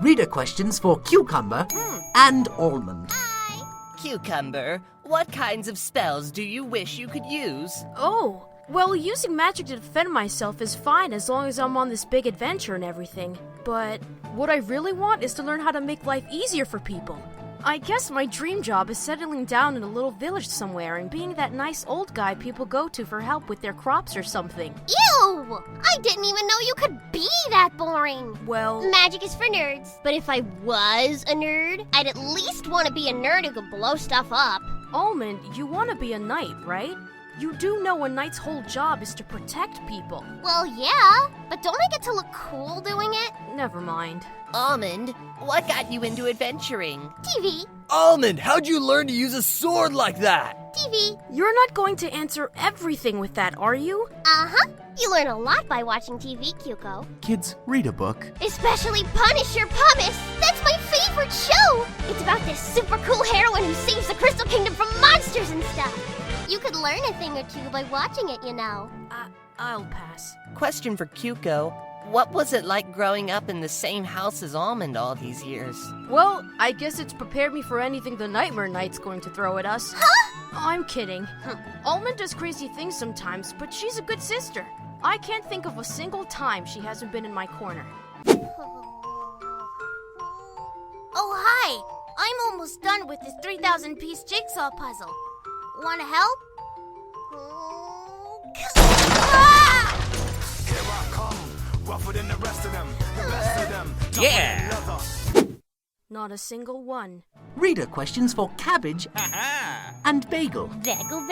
Reader questions for Cucumber and Almond. Cucumber, what kinds of spells do you wish you could use? Oh, well, using magic to defend myself is fine as long as I'm on this big adventure and everything. But what I really want is to learn how to make life easier for people. I guess my dream job is settling down in a little village somewhere and being that nice old guy people go to for help with their crops or something. Ew! I didn't even know you could be that boring. Well, Magic is for nerds. But if I was a nerd, I'd at least want to be a nerd who could blow stuff up. Almond, you want to be a knight, right? You do know a knight's whole job is to protect people. Well, yeah, but don't I get to look cool doing it? Never mind. Almond, what got you into adventuring? TV. Almond, how'd you learn to use a sword like that? TV. You're not going to answer everything with that, are you? Uh-huh. You learn a lot by watching TV, Cuco. Kids, read a book. Especially Punisher Pumice. That's my favorite show. It's about this super cool heroine who saves the Crystal Kingdom from monsters and stuff. You could learn a thing or two by watching it, you know. I'll pass. Question for Cuco. What was it like growing up in the same house as Almond all these years? Well, I guess it's prepared me for anything the Nightmare Knight's going to throw at us. Huh? I'm kidding. Almond does crazy things sometimes, but she's a good sister. I can't think of a single time she hasn't been in my corner. Oh, hi. I'm almost done with this 3,000-piece jigsaw puzzle. Want to help? Here I come, rougher than the rest of them, the best of them. Yeah! Not a single one. Reader questions for Cabbage and Bagel. Bagel.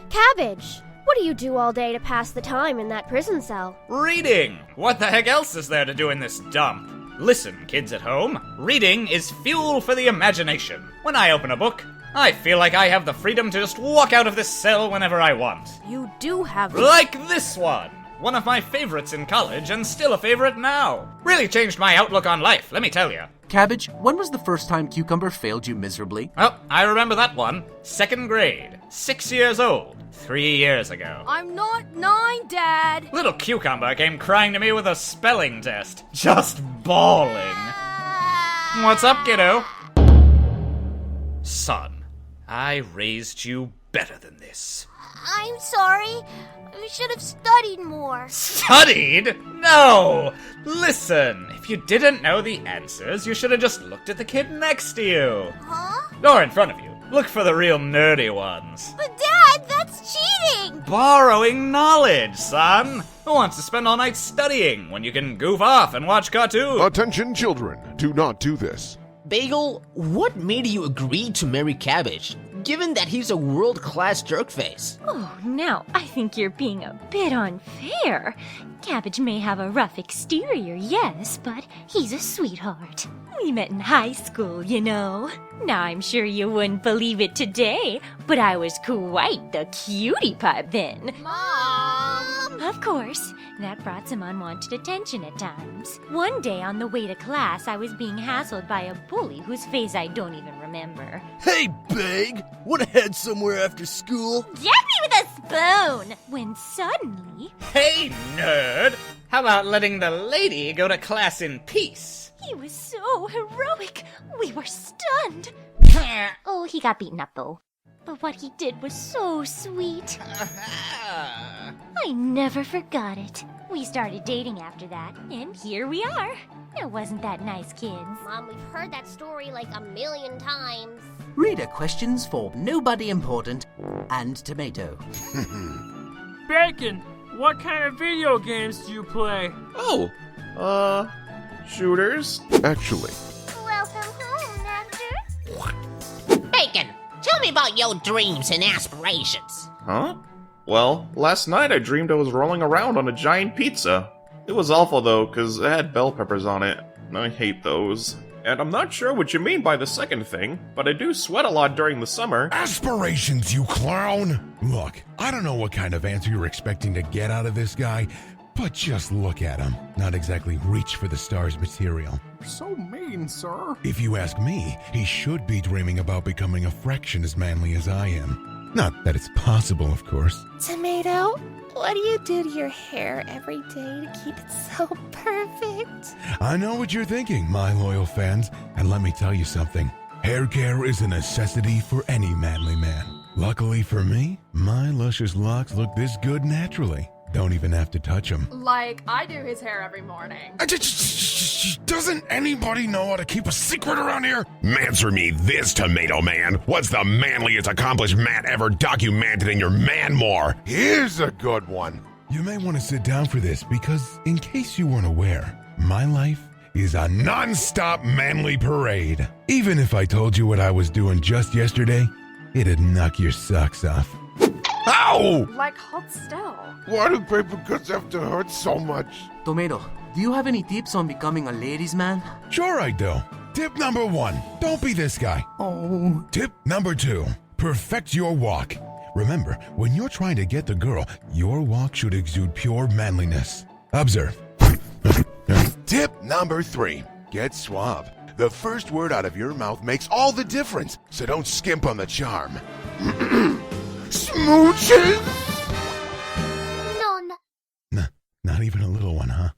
Cabbage, what do you do all day to pass the time in that prison cell? Reading! What the heck else is there to do in this dump? Listen, kids at home, reading is fuel for the imagination. When I open a book, I feel like I have the freedom to just walk out of this cell whenever I want. You do have... Like this one of my favorites in college and still a favorite now. Really changed my outlook on life, let me tell you. Cabbage, when was the first time Cucumber failed you miserably? Oh, I remember that one. 2nd grade. 6 years old. 3 years ago. I'm not 9, Dad! Little Cucumber came crying to me with a spelling test. Just bawling. What's up, kiddo? Son, I raised you better than this. I'm sorry. We should have studied more. Studied? No! Listen, if you didn't know the answers, you should have just looked at the kid next to you. Huh? Or in front of you. Look for the real nerdy ones. But Dad, that's cheating! Borrowing knowledge, son. Who wants to spend all night studying when you can goof off and watch cartoons? Attention children, do not do this. Bagel, what made you agree to marry Cabbage, given that he's a world-class jerkface? Oh, now I think you're being a bit unfair. Cabbage may have a rough exterior, yes, but he's a sweetheart. We met in high school, you know. Now I'm sure you wouldn't believe it today, but I was quite the cutie pie then. Mom! Of course, that brought some unwanted attention at times. One day on the way to class, I was being hassled by a bully whose face I don't even remember. Hey, Big! Wanna head somewhere after school? Jab me with a spoon! When suddenly... Hey, nerd! How about letting the lady go to class in peace? He was so heroic. We were stunned. Oh, he got beaten up, though. But what he did was so sweet. I never forgot it. We started dating after that, and here we are. Now, wasn't that nice, kids? Mom, we've heard that story like a million times. Reader questions for Nobody Important and Tomato. Bacon, what kind of video games do you play? Shooters? Actually. Welcome home, Master. Bacon, tell me about your dreams and aspirations. Huh? Well, last night I dreamed I was rolling around on a giant pizza. It was awful though, cause it had bell peppers on it. I hate those. And I'm not sure what you mean by the second thing, but I do sweat a lot during the summer. Aspirations, you clown! Look, I don't know what kind of answer you're expecting to get out of this guy, but just look at him. Not exactly reach for the stars material. So mean, sir. If you ask me, he should be dreaming about becoming a fraction as manly as I am. Not that it's possible, of course. Tomato, What do you do to your hair every day to keep it so perfect? I know what you're thinking, my loyal fans, and let me tell you something. Hair care is a necessity for any manly man. Luckily for me, my luscious locks look this good naturally. Don't even have to touch them. Like, I do his hair every morning. Doesn't anybody know how to keep a secret around here? Answer me this, Tomato Man. What's the manliest accomplished man ever documented in your man-more? Here's a good one. You may want to sit down for this because, in case you weren't aware, my life is a non-stop manly parade. Even if I told you what I was doing just yesterday, it'd knock your socks off. Ow! Like, hold still. Why do paper cuts have to hurt so much? Tomato, do you have any tips on becoming a ladies' man? Sure I do. Tip number 1, don't be this guy. Oh. Tip number 2, perfect your walk. Remember, when you're trying to get the girl, your walk should exude pure manliness. Observe. Tip number 3, get suave. The first word out of your mouth makes all the difference, so don't skimp on the charm. Smooches? None. Not even a little one, huh?